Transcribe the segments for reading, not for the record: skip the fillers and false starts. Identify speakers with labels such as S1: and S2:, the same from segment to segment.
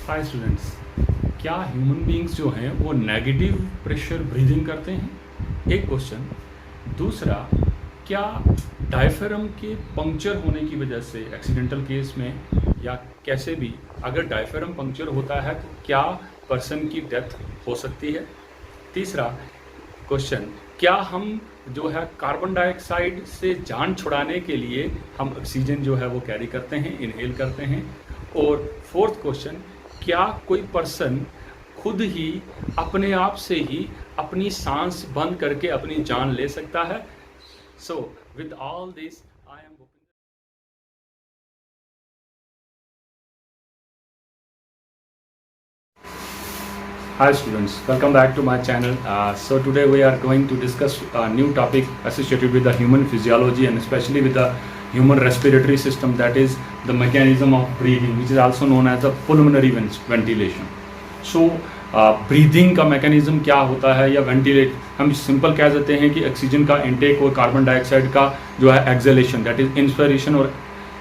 S1: Hi students, क्या human beings जो हैं वो नेगेटिव प्रेशर ब्रीदिंग करते हैं? एक क्वेश्चन। दूसरा, क्या डायफ्राम के पंक्चर होने की वजह से एक्सीडेंटल केस में या कैसे भी अगर डायफ्राम पंक्चर होता है तो क्या पर्सन की डेथ हो सकती है? तीसरा क्वेश्चन, क्या हम जो है कार्बन डाइऑक्साइड से जान छुड़ाने के लिए हम ऑक्सीजन जो है वो कैरी करते हैं, इनहेल करते हैं? और फोर्थ क्वेश्चन, क्या कोई पर्सन खुद ही अपने आप से ही अपनी सांस बंद करके अपनी जान ले सकता है? So with all this I am Hi students, welcome back to my channel. So today we are going to discuss a new topic associated with the human physiology and especially with the human respiratory system, that is the mechanism of breathing, which is also known as the pulmonary ventilation. So breathing का mechanism क्या होता है या ventilate, हम simple कह देते हैं कि ऑक्सीजन का इनटेक और कार्बन डाइऑक्साइड का जो है एक्सहेलेशन, दैट इज इंस्पिरेशन और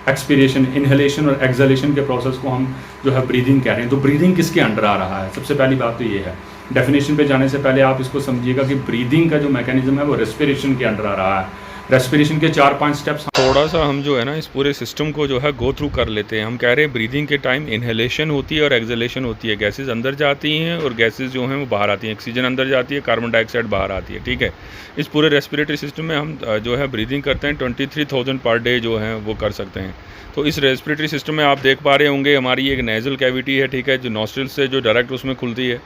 S1: एक्सपीरेशन, इनहेलेशन और एक्सहेलेशन के प्रोसेस को हम जो है ब्रीदिंग कह रहे हैं। तो ब्रीदिंग किसके अंडर आ रहा है? सबसे पहली बात तो ये है, डेफिनेशन पे जाने से पहले आप इसको समझिएगा कि ब्रीदिंग का जो मैकेनिज्म है वो रेस्पिरेशन के अंडर आ रहा है। रेस्पिरेशन के 4-5 स्टेप्स
S2: थोड़ा सा हम जो है ना इस पूरे सिस्टम को जो है गो थ्रू कर लेते हैं। हम कह रहे हैं ब्रीदिंग के टाइम इनहेलेशन होती है और एक्सहेलेशन होती है। गैसेस अंदर जाती हैं और गैसेस जो हैं वो बाहर आती हैं। ऑक्सीजन अंदर जाती है, कार्बन डाइऑक्साइड बाहर आती है। ठीक है, इस पूरे रेस्पिरेटरी सिस्टम में हम जो है ब्रीदिंग करते हैं 23,000 पर डे जो है वो कर सकते हैं। तो इस रेस्पिरेटरी सिस्टम में आप देख पा रहे होंगे हमारी एक नेज़ल कैविटी है, ठीक है, जो नॉस्ट्रिल्स से जो डायरेक्ट उसमें खुलती है।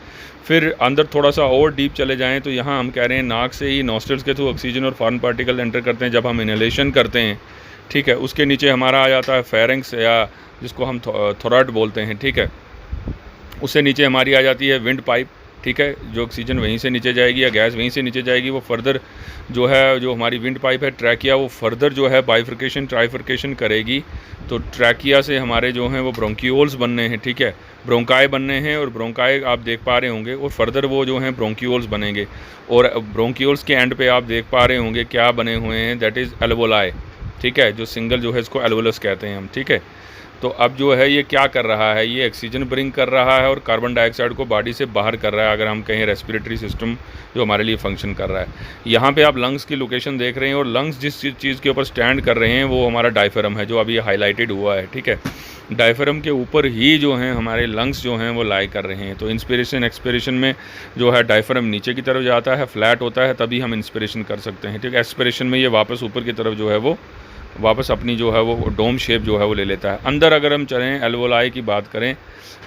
S2: फिर अंदर थोड़ा सा और डीप चले जाएं तो यहाँ हम कह रहे हैं नाक से ही नॉस्ट्रिल्स के थ्रू ऑक्सीजन और फॉरेन पार्टिकल एंटर करते हैं जब हम इनहेलेशन करते हैं। ठीक है, उसके नीचे हमारा आ जाता है फेरेंक्स या जिसको हम थोराइड बोलते हैं। ठीक है, उससे नीचे हमारी आ जाती है विंड पाइप। ठीक है, जो ऑक्सीजन वहीं से नीचे जाएगी या गैस वहीं से नीचे जाएगी, वो फर्दर जो है जो हमारी विंड पाइप है ट्रैकिया, वो फर्दर जो है बाइफर्केशन ट्राइफर्केशन करेगी। तो ट्रैकिया से हमारे जो हैं वो ब्रोंक्यूल्स बनने हैं। ठीक है, ब्रोंकाई बनने हैं और ब्रोंकाई आप देख पा रहे होंगे और फर्दर वो जो हैं ब्रोंक्यूल्स बनेंगे। और ब्रोंक्यूल्स के एंड पे आप देख पा रहे होंगे क्या बने हुए हैं, दैट इज़ एल्वोलाई। ठीक है, जो सिंगल जो है इसको एल्वोलस कहते हैं हम। ठीक है, तो अब जो है ये क्या कर रहा है, ये ऑक्सीजन ब्रिंग कर रहा है और कार्बन डाइऑक्साइड को बॉडी से बाहर कर रहा है। अगर हम कहें रेस्पिरेटरी सिस्टम जो हमारे लिए फंक्शन कर रहा है, यहाँ पे आप लंग्स की लोकेशन देख रहे हैं और लंग्स जिस चीज़ के ऊपर स्टैंड कर रहे हैं वो हमारा डायफ्राम है, जो अभी हाईलाइटेड हुआ है। ठीक है, डायफ्राम के ऊपर ही जो हैं हमारे लंग्स जो हैं वो लाई कर रहे हैं। तो इंस्पिरेशन एक्सपिरेशन में जो है डायफ्राम नीचे की तरफ जाता है, फ्लैट होता है, तभी हम इंस्पिरेशन कर सकते हैं। ठीक है, एक्सपिरेशन में ये वापस ऊपर की तरफ जो है वो वापस अपनी जो है वो डोम शेप जो है वो ले लेता है। अंदर अगर हम चलें एल्वोलाई की बात करें,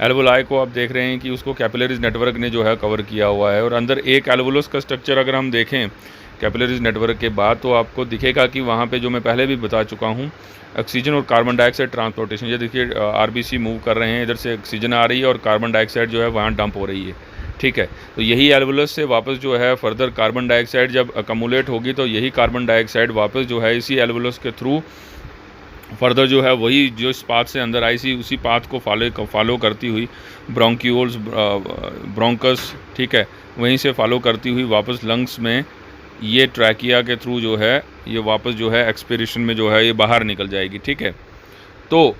S2: एल्वोलाई को आप देख रहे हैं कि उसको कैपिलरीज नेटवर्क ने जो है कवर किया हुआ है। और अंदर एक एल्वोलस का स्ट्रक्चर अगर हम देखें कैपिलरीज नेटवर्क के बाद, तो आपको दिखेगा कि वहाँ पे जो मैं पहले भी बता चुका हूँ, ऑक्सीजन और कार्बन डाइऑक्साइड ट्रांसपोर्टेशन। ये देखिए आरबीसी मूव कर रहे हैं, इधर से ऑक्सीजन आ रही है और कार्बन डाइऑक्साइड जो है वहाँ डंप हो रही है। ठीक है, तो यही एल्वोलस से वापस जो है फर्दर कार्बन डाइऑक्साइड जब अकमुलेट होगी तो यही कार्बन डाइऑक्साइड वापस जो है इसी एल्वोलस के थ्रू फर्दर जो है वही जो इस पाथ से अंदर आई सी उसी पाथ को फॉलो करती हुई ब्रोंक्यूल्स, ब्रोंकस, ठीक है, वहीं से फॉलो करती हुई वापस लंग्स में ये ट्रैकिया के थ्रू जो है ये वापस जो है एक्सपिरेशन में जो है ये बाहर निकल जाएगी। ठीक है, तो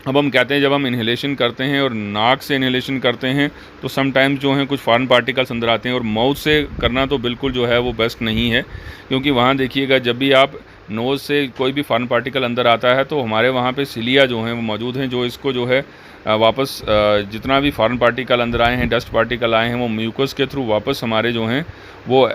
S2: अब हम कहते हैं जब हम इन्हेलेशन करते हैं और नाक से इन्हेलेशन करते हैं तो समटाइम्स जो हैं कुछ फॉरेन पार्टिकल्स अंदर आते हैं, और माउथ से करना तो बिल्कुल जो है वो बेस्ट नहीं है, क्योंकि वहाँ देखिएगा जब भी आप नोज़ से कोई भी फॉरेन पार्टिकल अंदर आता है तो हमारे वहाँ पे सिलिया जो हैं वो मौजूद हैं, जो इसको जो है वापस जितना भी फॉरेन पार्टिकल अंदर आए हैं, डस्ट पार्टिकल आए हैं, वो म्यूकस के थ्रू वापस हमारे जो हैं वो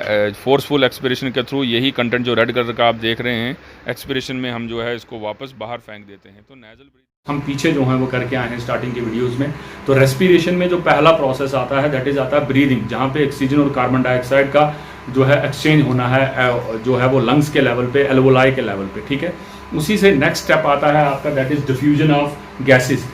S2: फोर्सफुल एक्सपिरेशन के थ्रू यही कंटेंट जो रेड कलर का आप देख रहे हैं एक्सपिरेशन में हम जो है इसको वापस बाहर फेंक देते हैं। तो नेजल
S1: हम पीछे जो है वो करके आए हैं स्टार्टिंग के वीडियोस में। तो रेस्पिरेशन में जो पहला प्रोसेस आता है दैट इज आता है ब्रीदिंग, जहाँ पे ऑक्सीजन और कार्बन डाइऑक्साइड का जो है एक्सचेंज होना है जो है वो लंग्स के लेवल पे, एल्वोलाई के लेवल पे। ठीक है, उसी से नेक्स्ट स्टेप आता है आपका that is diffusion of gases.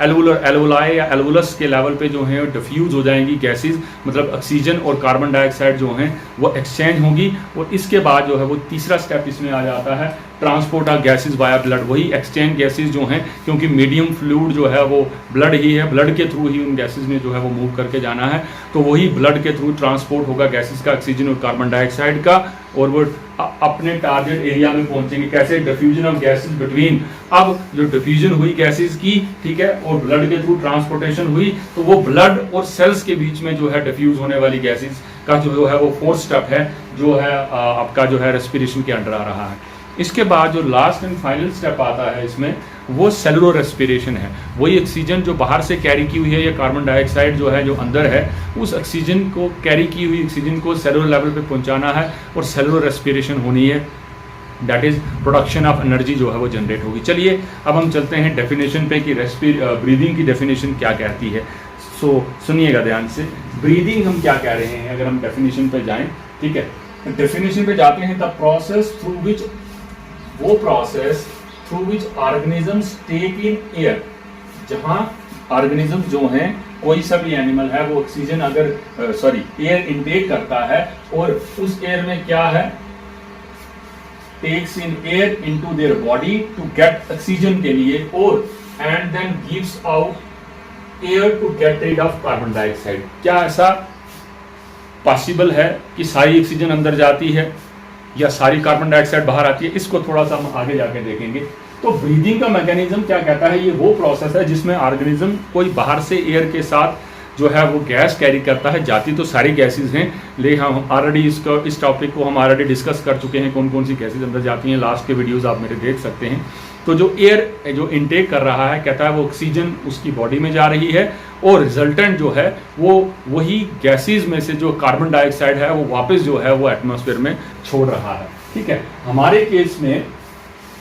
S1: Alveoli या एल्वोलस के लेवल पे जो है डिफ्यूज हो जाएंगी गैसेस, मतलब ऑक्सीजन और कार्बन डाइऑक्साइड जो हैं वो एक्सचेंज होंगी। और इसके बाद जो है वो तीसरा स्टेप इसमें आ जाता है transport of gases via blood. वही एक्सचेंज गैसेस जो हैं, क्योंकि मीडियम फ्लूइड जो है वो ब्लड ही है, ब्लड के थ्रू ही उन गैसेस ने जो है वो मूव करके जाना है। तो वही ब्लड के थ्रू ट्रांसपोर्ट होगा गैसेस का, ऑक्सीजन और कार्बन डाइऑक्साइड का, और वो अपने टारगेट एरिया में पहुंचेंगे। कैसे? डिफ्यूजन ऑफ गैसेस बिटवीन अब जो डिफ्यूजन हुई गैसेस की, ठीक है, और ब्लड के थ्रू ट्रांसपोर्टेशन हुई, तो वो ब्लड और सेल्स के बीच में जो है डिफ्यूज होने वाली गैसेस का जो है वो फोर्थ स्टेप है, जो है आपका जो है रेस्पिरेशन के अंडर आ रहा है। इसके बाद जो लास्ट एंड फाइनल स्टेप आता है इसमें, वो सेलुलर रेस्पिरेशन है। वही ऑक्सीजन जो बाहर से कैरी की हुई है, या कार्बन डाइऑक्साइड जो है जो अंदर है, उस ऑक्सीजन को कैरी की हुई ऑक्सीजन को सेलुलर लेवल पे पहुंचाना है और सेलुलर रेस्पिरेशन होनी है। That is production of energy जो है वो जनरेट होगी। चलिए अब हम चलते हैं डेफिनेशन पे कि ब्रीदिंग की डेफिनेशन क्या कहती है। सो सुनिएगा ध्यान से, ब्रीदिंग हम क्या कह रहे हैं अगर हम डेफिनेशन पे जाएं, ठीक है। डेफिनेशन पे जाते हैं, द प्रोसेस थ्रू विच, वो process through which organisms take in air, जहां ऑर्गेनिज्म जो हैं, कोई सा भी एनिमल है, वो ऑक्सीजन अगर एयर इनटेक करता है और उस एयर में क्या है, takes in air into their body to get oxygen के लिए, और and then gives out air to get rid of carbon dioxide. क्या ऐसा पॉसिबल है कि सारी ऑक्सीजन अंदर जाती है या सारी कार्बन डाइऑक्साइड बाहर आती है? इसको थोड़ा सा हम आगे जाके देखेंगे। तो ब्रीदिंग का मैकेनिज्म क्या कहता है, ये वो प्रोसेस है जिसमें ऑर्गेनिज्म कोई बाहर से एयर के साथ जो है वो गैस कैरी करता है। जाती तो सारी गैसेज हैं, लेकिन हम ऑलरेडी इस टॉपिक को हम ऑलरेडी डिस्कस कर चुके हैं, कौन कौन सी गैसेज अंदर जाती हैं। लास्ट के वीडियोस आप मेरे देख सकते हैं। तो जो एयर जो इनटेक कर रहा है, कहता है वो ऑक्सीजन उसकी बॉडी में जा रही है, और रिजल्टेंट जो है वो वही गैसेज में से जो कार्बन डाइऑक्साइड है वो वापस जो है वो एटमॉस्फेयर में छोड़ रहा है, ठीक है। हमारे केस में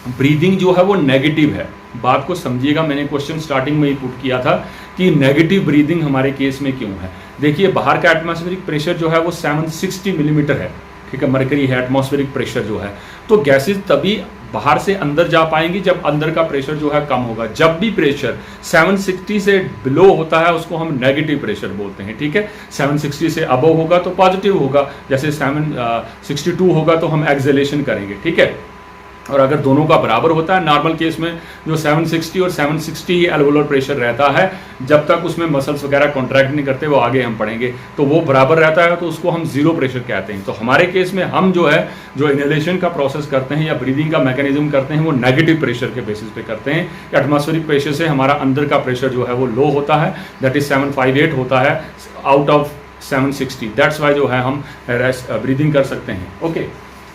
S1: ब्रीदिंग जो है वो नेगेटिव है। बात को समझिएगा, मैंने क्वेश्चन स्टार्टिंग में ही पुट किया था कि नेगेटिव ब्रीदिंग हमारे केस में क्यों है। देखिए, बाहर का एटमॉस्फेरिक प्रेशर जो है वो 760 मिलीमीटर है, ठीक है, मरकरी है एटमॉस्फेरिक प्रेशर जो है। तो गैसेज तभी बाहर से अंदर जा पाएंगी जब अंदर का प्रेशर जो है कम होगा। जब भी प्रेशर 760 से बिलो होता है उसको हम नेगेटिव प्रेशर बोलते हैं, ठीक है। 760 से अबव होगा तो पॉजिटिव होगा, जैसे 762 होगा तो हम एक्सेलेशन करेंगे, ठीक है। और अगर दोनों का बराबर होता है, नॉर्मल केस में जो 760 और 760 ही एल्वोलर प्रेशर रहता है, जब तक उसमें मसल्स वगैरह कॉन्ट्रैक्ट नहीं करते, वो आगे हम पढ़ेंगे, तो वो बराबर रहता है, तो उसको हम जीरो प्रेशर कहते हैं। तो हमारे केस में हम जो है जो इनहेलेशन का प्रोसेस करते हैं या ब्रीदिंग का मैकेनिज्म करते हैं, वो नेगेटिव प्रेशर के बेसिस पे करते हैं। एटमॉस्फेरिक प्रेशर से हमारा अंदर का प्रेशर जो है वो लो होता है, दैट इज 758 होता है आउट ऑफ 760। दैट्स वाई जो है हम ब्रीदिंग कर सकते हैं। ओके,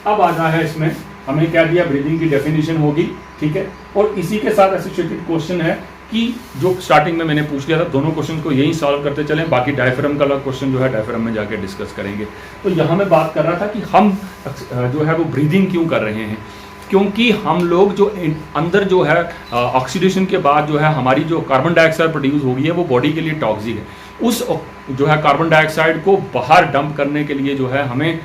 S1: अब आना है इसमें, हमने क्या दिया, ब्रीदिंग की डेफिनेशन होगी, ठीक है। और इसी के साथ एसोसिएटेड क्वेश्चन है कि जो स्टार्टिंग में मैंने पूछ लिया था, दोनों क्वेश्चन को यही सॉल्व करते चलें, बाकी डायफ्राम का क्वेश्चन जो है डायफ्राम में जाके डिस्कस करेंगे। तो यहाँ मैं बात कर रहा था कि हम जो है वो ब्रीदिंग क्यों कर रहे हैं, क्योंकि हम लोग जो अंदर जो है ऑक्सीडेशन के बाद जो है हमारी जो कार्बन डाइऑक्साइड प्रोड्यूस होगी है वो बॉडी के लिए टॉक्सिक है। उस जो है कार्बन डाइऑक्साइड को बाहर डंप करने के लिए जो है हमें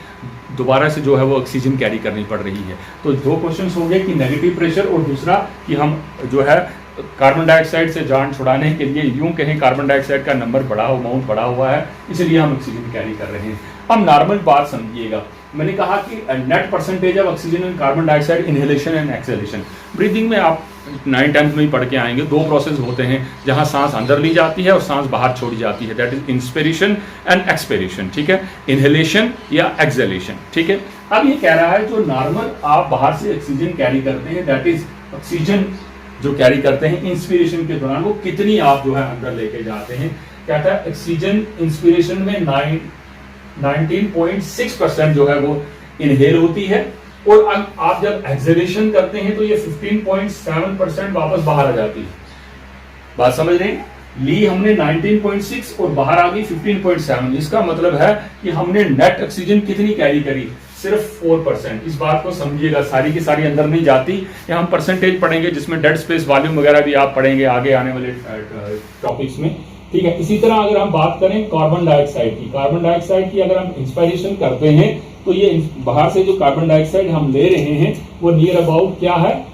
S1: दोबारा से जो है वो ऑक्सीजन कैरी करनी पड़ रही है। तो दो क्वेश्चंस हो गए कि नेगेटिव प्रेशर, और दूसरा कि हम जो है कार्बन डाइऑक्साइड से जान छुड़ाने के लिए, यूं कहें कार्बन डाइऑक्साइड का नंबर अमाउंट बढ़ा हुआ है, इसलिए हम ऑक्सीजन कैरी कर रहे हैं। अब नॉर्मल बात समझिएगा, मैंने कहा कि net percentage of oxygen and carbon dioxide, inhalation and exhalation. Breathing में आप 9th-10th में ही पढ़ के आएंगे, दो प्रोसेस होते हैं जहां सांस अंदर ली जाती है और सांस बाहर छोड़ी जाती है, that is inspiration and expiration, ठीक है, इनहेलेशन या एक्सहेलेशन, ठीक है। अब ये कह रहा है जो नॉर्मल आप बाहर से ऑक्सीजन कैरी करते हैं, दैट इज ऑक्सीजन जो कैरी करते हैं इंस्पिरेशन के दौरान, वो कितनी आप जो है अंदर लेके जाते हैं। कहता है ऑक्सीजन इंस्पिरेशन में 19.6% जो है वो इनहेल होती है, और आप जब एक्सहेलेशन करते हैं तो ये 15.7% वापस बाहर आ जाती है। बात समझ रहे हैं, ली हमने 19.6 और बाहर आ गई 15.7। इसका मतलब है कि हमने नेट ऑक्सीजन कितनी कैरी करी, सिर्फ 4%। इस बात को समझिएगा, सारी की सारी अंदर नहीं जाती। या हम परसेंटेज पढ़ेंगे जिसमें डेड स्पेस वॉल्यूम वगैरह भी आप पढ़ेंगे आगे आने वाले टॉपिक्स में, ठीक है। इसी तरह अगर हम बात करें कार्बन डाइऑक्साइड की अगर हम इंस्पिरेशन करते हैं तो ये बाहर से जो कार्बन डाइऑक्साइड हम ले रहे हैं वो नियर अबाउट क्या है,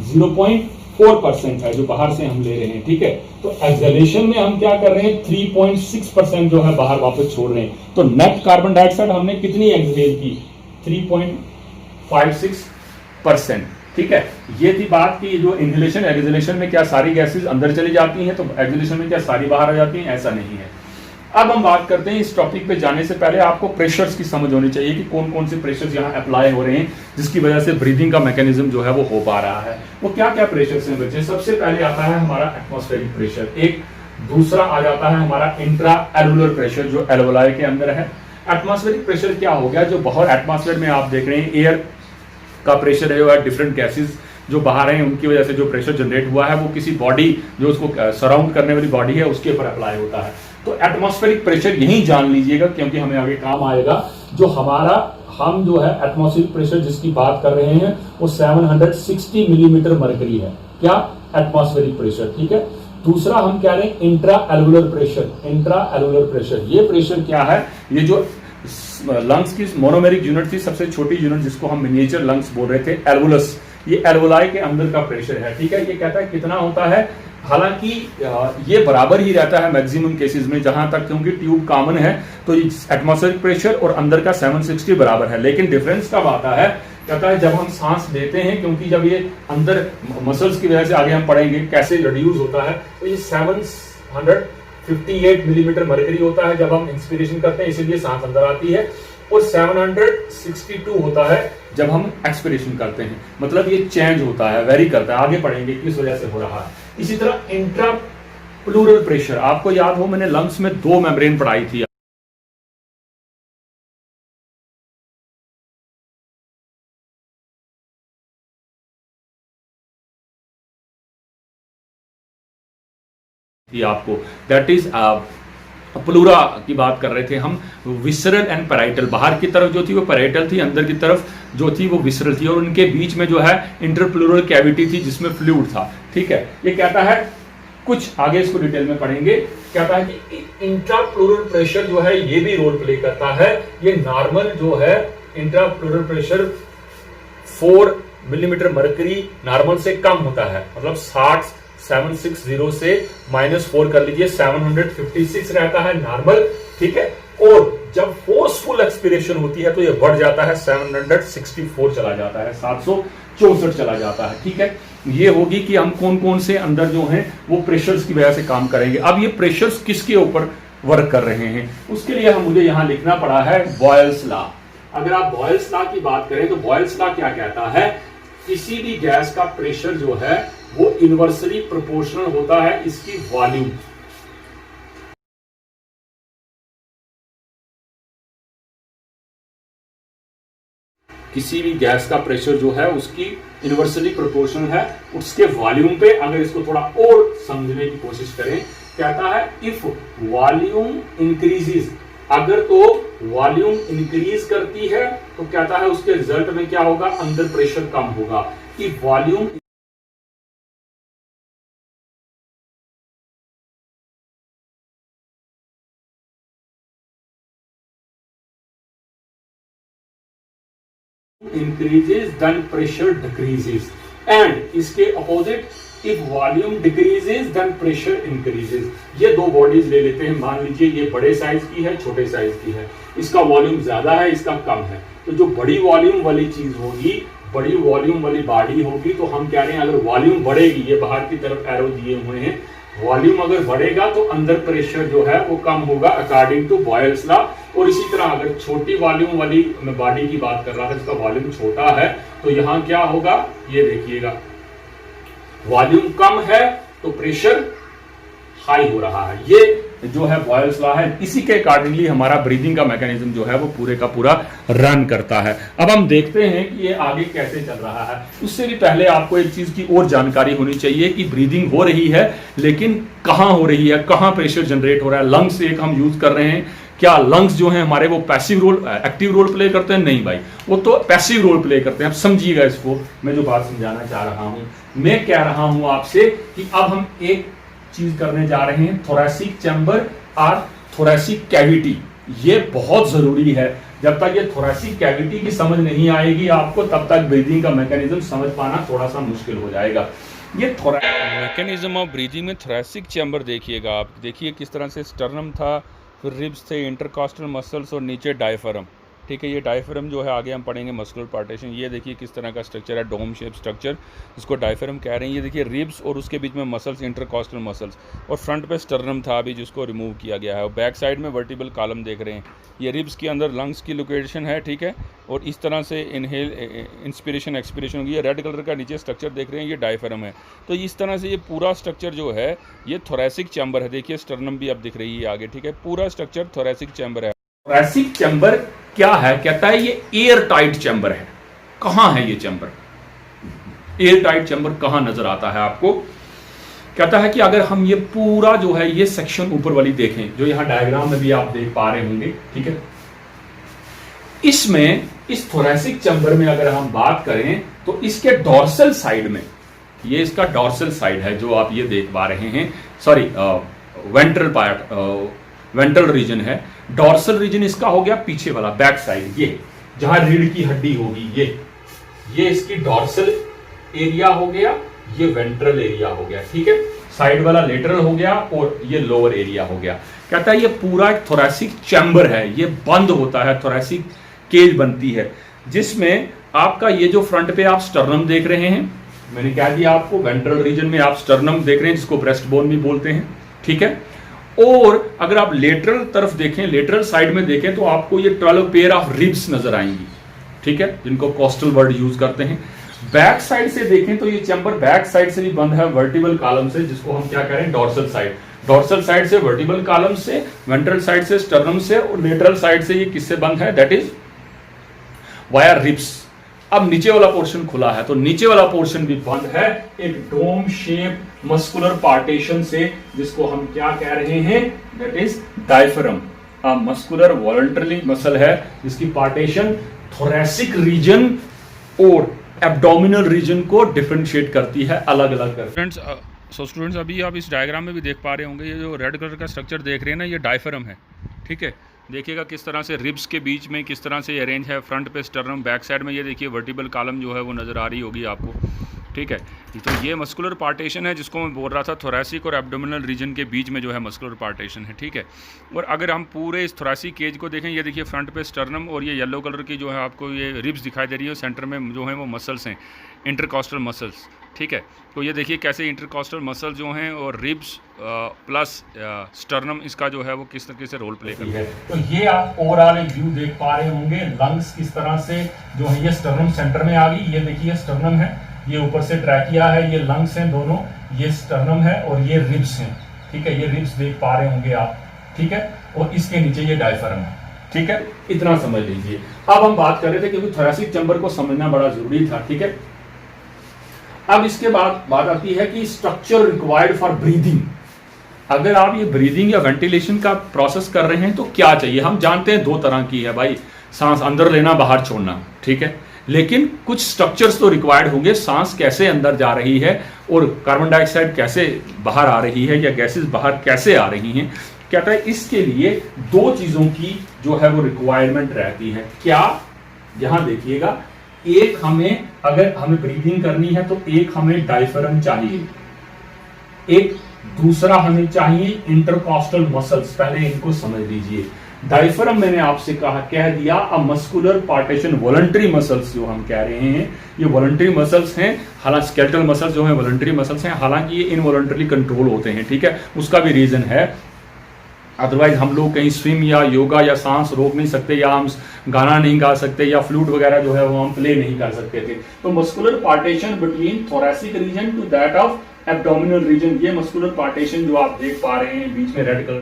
S1: 0.4% है जो बाहर से हम ले रहे हैं, ठीक है। तो एक्सहेलेशन में हम क्या कर रहे हैं, 3.6% जो है बाहर वापस छोड़ रहे हैं। तो नेट कार्बन डाइऑक्साइड हमने कितनी एक्सहेल की, 3.56%, ठीक है। ये थी बात कि जो इनहेलेशन एक्सहेलेशन में क्या सारी गैसेस अंदर चली जाती हैं, तो एक्सहेलेशन में क्या सारी बाहर आ जाती हैं, ऐसा नहीं है। अब हम बात करते हैं, इस टॉपिक पे जाने से पहले आपको प्रेशर्स की समझ होनी चाहिए कि कौन कौन से प्रेशर्स यहाँ अप्लाई हो रहे हैं जिसकी वजह से ब्रीदिंग का मैकेनिज्म जो है वो हो पा रहा है। वो क्या क्या प्रेशर्स हैं बच्चे? सबसे पहले आता है हमारा एटमॉस्फेरिक प्रेशर, एक दूसरा आ जाता है हमारा इंट्रा एलुलर प्रेशर जो एल्वोलाई के अंदर है। एटमॉस्फेरिक प्रेशर क्या हो गया? जो बाहर एटमॉस्फेयर में आप देख रहे हैं एयर का प्रेशर है, वो डिफरेंट गैसेस जो बाहर हैं उनकी वजह से जो प्रेशर जनरेट हुआ है वो किसी बॉडी जो उसको सराउंड करने वाली बॉडी है उसके ऊपर अप्लाई होता है। तो एटमॉस्फेरिक प्रेशर यही जान लीजिएगा क्योंकि हमें आगे काम आएगा। जो हमारा हम जो है एटमॉस्फेरिक प्रेशर जिसकी बात कर रहे हैं वो 760 मिलीमीटर मरकरी है। क्या? एटमॉस्फेरिक प्रेशर, ठीक है। दूसरा हम कह रहे हैं इंट्रा एलुलर प्रेशर। इंट्रा एलुलर प्रेशर, ये प्रेशर क्या है? ये जो लंग्स की मोनोमेरिक यूनिट थी, सबसे छोटी यूनिट जिसको हम मिनिएचर लंग्स बोल रहे थे, एल्वुलस, ये एल्वोलाई के अंदर का प्रेशर है, ठीक है। ये कहता है कितना होता है, हालांकि ये बराबर ही रहता है मैक्सिमम केसेस में जहां तक, क्योंकि ट्यूब कॉमन है तो एटमॉस्फेरिक प्रेशर और अंदर का 760 बराबर है। लेकिन डिफरेंस कब आता है? कहता है जब हम सांस लेते हैं, क्योंकि जब ये अंदर मसल्स की वजह से आगे हम पढ़ेंगे कैसे रिड्यूस होता है, तो ये 758 मिलीमीटर मरकरी होता है जब हम इंस्पिरेशन करते हैं, इसीलिए सांस अंदर आती है, और 762 होता है जब हम एक्सपिरेशन करते हैं। मतलब ये चेंज होता है, वेरी करता है, आगे पढ़ेंगे किस वजह से हो रहा है। इसी तरह इंट्रा प्लूरल प्रेशर, आपको याद हो मैंने लंग्स में 2 मेम्ब्रेन पढ़ाई थी। आपको दैट इज प्लूरा की बात कर रहे थे हम। विसरल एंड पैराइटल, बाहर की तरफ जो थी वो पैराइटल थी, अंदर की तरफ जो थी वो विसरल थी, और उनके बीच में जो है इंटरप्लूरल कैविटी थी जिसमें फ्लूइड था, ठीक है। ये कहता है कुछ आगे इसको डिटेल में पढ़ेंगे, कहता है कि इंट्राप्लूरल प्रेशर जो है ये भी रोल प्ले करता है। ये नॉर्मल जो है इंट्राप्लूरल प्रेशर 4 मिलीमीटर मरकरी नॉर्मल से कम होता है, मतलब 760 से -4 कर लीजिए, 756 रहता है नॉर्मल, ठीक है। और जब फोर्सफुल एक्सपिरेशन होती है तो ये बढ़ जाता है, 764 चला जाता है, 764 चला जाता है, ठीक है। ये होगी कि हम कौन कौन से अंदर जो हैं वो प्रेशर्स की वजह से काम करेंगे। अब ये प्रेशर्स किसके ऊपर वर्क कर रहे हैं, उसके लिए मुझे यहां लिखना पड़ा है बॉयल्स लॉ। अगर आप बॉयल्स लॉ की बात करें तो बॉयल्स लॉ क्या कहता है, किसी भी गैस का प्रेशर जो है वो इनवर्सली प्रोपोर्शनल होता है इसकी वॉल्यूम। किसी भी गैस का प्रेशर जो है उसकी इनवर्सली प्रोपोर्शनल है उसके वॉल्यूम पे। अगर इसको थोड़ा और समझने की कोशिश करें, कहता है इफ वॉल्यूम इंक्रीजेस, अगर तो वॉल्यूम इंक्रीज करती है तो कहता है उसके रिजल्ट में क्या होगा, अंदर प्रेशर कम होगा। If volume increases then pressure decreases, and इसके opposite if volume decreases then pressure increases। ये दो बॉडीज ले लेते हैं, मान लीजिए ये बड़े साइज की है, छोटे साइज की है, इसका वॉल्यूम ज्यादा है, इसका कम है। तो जो बड़ी वॉल्यूम वाली चीज होगी, बड़ी वॉल्यूम वाली बॉडी होगी, तो हम कह रहे हैं अगर वॉल्यूम बढ़ेगी, ये बाहर की तरफ एरो दिए हुए हैं, वॉल्यूम अगर बढ़ेगा तो अंदर प्रेशर जो है वो कम होगा अकॉर्डिंग टू बॉयल्स लॉ। और इसी तरह अगर छोटी वॉल्यूम वाली मैं बॉडी की बात कर रहा था जिसका वॉल्यूम छोटा है, तो यहां क्या होगा, ये देखिएगा, वॉल्यूम कम है तो प्रेशर हाई हो रहा है। ये जो है बॉयल्स लॉ है, इसी के अकॉर्डिंगली हमारा ब्रीदिंग का मैकेनिज्म जो है वो पूरे का पूरा रन करता है। अब हम देखते हैं कि ये आगे कैसे चल रहा है। उससे भी पहले आपको एक चीज की और जानकारी होनी चाहिए कि ब्रीदिंग हो रही है, लेकिन कहां हो रही है, कहां प्रेशर जनरेट हो रहा है। लंग्स एक हम यूज कर रहे हैं, क्या लंग्स जो है हमारे वो passive role active role play करते हैं? नहीं भाई, वो तो पैसिव रोल प्ले करते हैं। अब समझिएगा इसको, मैं जो बात समझाना चाह रहा हूं, मैं कह रहा हूं आपसे कि अब हम एक चीज करने जा रहे हैं, थोरैसिक चैम्बर और थोरैसिक कैविटी। ये बहुत जरूरी है। जब तक ये थोरैसिक कैविटी की समझ नहीं आएगी आपको, तब तक ब्रीदिंग का मैकेनिज्म समझ पाना थोड़ा सा मुश्किल हो जाएगा। ये
S2: मैकेनिज्म ऑफ ब्रीदिंग में थोरैसिक चैम्बर देखिएगा आप, देखिए किस तरह से स्टर्नम था, फिर रिब्स थे, इंटरकॉस्टल मसल्स और नीचे डायफ्राम, ठीक है। ये डायफ्राम जो है आगे हम पढ़ेंगे मस्कुलर पार्टीशन। ये देखिए किस तरह का स्ट्रक्चर है, डोम शेप स्ट्रक्चर, इसको डायफ्राम कह रहे हैं। ये देखिए रिब्स और उसके बीच में मसल्स, इंटरकॉस्टल मसल्स, और फ्रंट पे स्टर्नम था अभी जिसको रिमूव किया गया है, और बैक साइड में वर्टिबल कॉलम देख रहे हैं। ये रिब्स के अंदर लंग्स की लोकेशन है, ठीक है। और इस तरह से इनहेल इंस्पिरेशन एक्सपिरेशन होगी। ये रेड कलर का नीचे स्ट्रक्चर देख रहे हैं, ये डायफ्राम है। तो इस तरह से ये पूरा स्ट्रक्चर जो है ये थोरैसिक चैम्बर है। देखिए स्टर्नम भी अब दिख रही है आगे, ठीक है। पूरा स्ट्रक्चर थोरैसिक चैम्बर है।
S1: थोरैसिक चैम्बर क्या है? कहता है ये एयर टाइट चैम्बर है। कहां है ये चैम्बर? एयर टाइट चैम्बर कहां नजर आता है आपको? कहता है कि अगर हम ये पूरा जो है ये सेक्शन ऊपर वाली देखें, जो यहां डायग्राम में भी आप देख पा रहे होंगे, ठीक है। इसमें इस थोरैसिक चैम्बर में अगर हम बात करें तो इसके डॉर्सल साइड में, ये इसका डॉर्सल साइड है जो आप ये देख पा रहे हैं, sorry ventral part, ventral region है। डॉर्सल रीजन इसका हो गया पीछे वाला, बैक साइड, ये जहां रीढ़ की हड्डी होगी, ये इसकी डॉर्सल एरिया हो गया, ये वेंट्रल एरिया हो गया, ठीक है। साइड वाला लेटरल हो गया और ये लोअर एरिया हो गया। कहता है ये पूरा एक थोरैसिक चैम्बर है, ये बंद होता है, थोरैसिक केज बनती है, जिसमें आपका ये जो फ्रंट पे आप स्टर्नम देख रहे हैं, मैंने कह दिया आपको वेंट्रल रीजन में आप स्टर्नम देख रहे हैं जिसको ब्रेस्ट बोन भी बोलते हैं, ठीक है। और अगर आप लेटरल तरफ देखें, लेटरल साइड में देखें तो आपको ये 12 पेयर ऑफ रिब्स नजर आएंगी, ठीक है, जिनको कोस्टल वर्ड यूज करते हैं। बैक साइड से देखें तो ये चैम्बर बैक साइड से भी बंद है वर्टिबल कॉलम से, जिसको हम क्या करें, डॉर्सल साइड। डॉर्सल साइड से वर्टिबल कॉलम से, वेंट्रल साइड से स्टर्नम से, और लेटरल साइड से ये किससे बंद है, दैट इज वाया रिब्स। अब नीचे वाला पोर्शन खुला है तो नीचे वाला पोर्शन भी बंद है एक डोम शेप मस्कुलर पार्टीशन से, जिसको हम क्या कह रहे हैं, that is diaphragm. Muscular voluntary muscle है जिसकी पार्टीशन थोरैसिक रीजन और एब्डोमिनल रीजन को डिफरेंशिएट करती है, अलग अलग करती है।
S2: फ्रेंड्स, सो स्टूडेंट्स अभी आप इस डायग्राम में भी देख पा रहे होंगे, ये जो रेड कलर का स्ट्रक्चर देख रहे हैं ना, ये डायफ्राम है, ठीक है। देखिएगा किस तरह से रिब्स के बीच में किस तरह से अरेंज है, फ्रंट पे स्टर्नम, बैक साइड में ये देखिए वर्टिबल कॉलम जो है वो नज़र आ रही होगी आपको, ठीक है। तो ये मस्कुलर पार्टीशन है जिसको मैं बोल रहा था, थोरैसिक और एब्डोमिनल रीजन के बीच में जो है मस्कुलर पार्टीशन है, ठीक है। और अगर हम पूरे इस थोरैसिक केज को देखें, ये देखिए फ्रंट पे स्टर्नम और ये येलो कलर की जो है आपको ये रिब्स दिखाई दे रही है, सेंटर में जो है वो मसल्स हैं, इंटरकॉस्टल मसल्स, ठीक है। तो ये देखिए कैसे इंटरकॉस्टल मसल जो हैं और रिब्स प्लस स्टर्नम इसका जो है वो किस तरीके से रोल प्ले करती है।
S1: तो ये आप ओवरऑल एक व्यू देख पा रहे होंगे, लंग्स किस तरह से जो है ये स्टर्नम सेंटर में आ गई, ये देखिए स्टर्नम है, ये ऊपर से ट्रैकिया है, ये लंग्स हैं दोनों, ये स्टर्नम है और ये रिब्स हैं, ठीक है। ये रिब्स देख पा रहे होंगे आप, ठीक है। और इसके नीचे ये डायफ्राम है, ठीक है। इतना समझ लीजिए। अब हम बात कर रहे थे क्योंकि थोरैसिक चैम्बर को समझना बड़ा जरूरी था, ठीक है। अब इसके बाद बात आती है कि स्ट्रक्चर रिक्वायर्ड फॉर ब्रीदिंग। अगर आप ये ब्रीदिंग या वेंटिलेशन का प्रोसेस कर रहे हैं तो क्या चाहिए? हम जानते हैं दो तरह की है भाई, सांस अंदर लेना बाहर छोड़ना, ठीक है। लेकिन कुछ स्ट्रक्चर्स तो रिक्वायर्ड होंगे, सांस कैसे अंदर जा रही है और कार्बन डाइऑक्साइड कैसे बाहर आ रही है या गैसेस बाहर कैसे आ रही हैं। कहता है इसके लिए दो चीजों की जो है वो रिक्वायरमेंट रहती है। क्या? यहां देखिएगा, एक हमें, अगर हमें ब्रीदिंग करनी है तो एक हमें डायफ्राम चाहिए, एक दूसरा हमें चाहिए इंटरकॉस्टल मसल्स। पहले इनको समझ लीजिए। डायफ्राम मैंने आपसे कह दिया, अब मस्कुलर पार्टीशन वॉलंटरी मसल्स जो हम कह रहे हैं, ये वॉलंटरी मसल्स हैं। हालांकि स्केलेटल मसल्स जो है वॉलंटरी मसल्स हैं, हालांकि ये इनवॉलंटरी कंट्रोल होते हैं, ठीक है। उसका भी रीजन है, अदरवाइज हम लोग कहीं स्विम या योगा या सांस रोक नहीं सकते, या हम गाना नहीं गा सकते, या फ्लूट वगैरह जो है वो हम प्ले नहीं कर सकते थे। तो muscular partition between thoracic region to that of abdominal region, ये मस्कुलर पार्टीशन जो आप देख पा रहे हैं बीच में रेड कलर।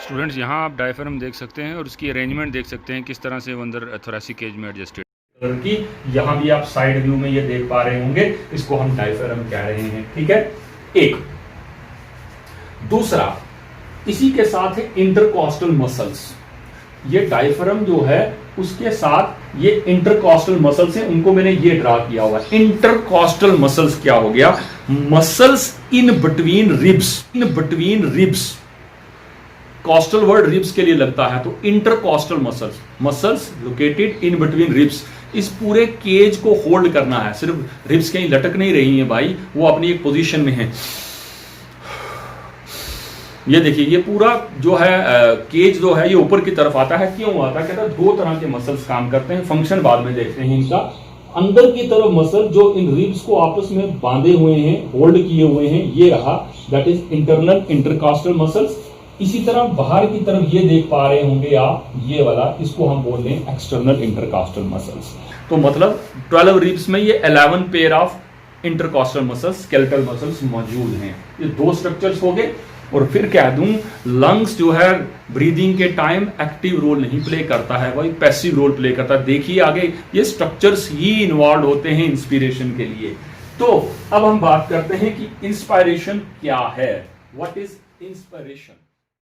S2: स्टूडेंट्स, यहाँ आप डायफ्राम देख सकते हैं और उसकी अरेंजमेंट देख सकते हैं किस तरह से वो अंदर थोरैसिक केज में एडजस्टेड
S1: कलर की। यहाँ भी आप साइड व्यू में ये देख पा रहे होंगे, इसको हम डायफ्राम कह रहे हैं, ठीक है। एक दूसरा इसी के साथ है इंटरकॉस्टल मसल्स। ये डायफ्राम जो है उसके साथ ये इंटरकॉस्टल मसल्स हैं, उनको मैंने ये ड्रा किया हुआ है। इंटरकॉस्टल मसल्स क्या हो गया? Muscles in between ribs, in between ribs. Costal word ribs के लिए लगता है, तो intercostal muscles, muscles located in between ribs. इस पूरे केज को होल्ड करना है, सिर्फ रिब्स कहीं लटक नहीं रही हैं भाई, वो अपनी एक पोजीशन में है। ये देखिए, ये पूरा जो है केज जो है ये ऊपर की तरफ आता है। क्यों आता है? कहता है दो तरह के मसल्स काम करते हैं, फंक्शन बाद में देखते हैं इनका। अंदर की तरफ मसल जो इन रिब्स को आपस में बांधे हुए हैं, होल्ड किए हुए हैं, ये रहा, that is internal intercostal muscles. इसी तरह बाहर की तरफ ये देख पा रहे होंगे आप, ये वाला, इसको हम बोल रहे हैं एक्सटर्नल इंटरकास्टल मसल्स। तो मतलब 12 रिब्स में ये 11 pair of intercostal muscles, skeletal muscles मौजूद हैं। ये दो स्ट्रक्चर्स हो गए। और फिर कह दूं, लंग्स जो है ब्रीदिंग के टाइम एक्टिव रोल नहीं प्ले करता है, वही पैसिव रोल प्ले करता है। देखिए आगे, ये स्ट्रक्चर्स ही इन्वॉल्व होते हैं इंस्पिरेशन के लिए। तो अब हम बात करते हैं कि इंस्पायरेशन क्या है। What is inspiration?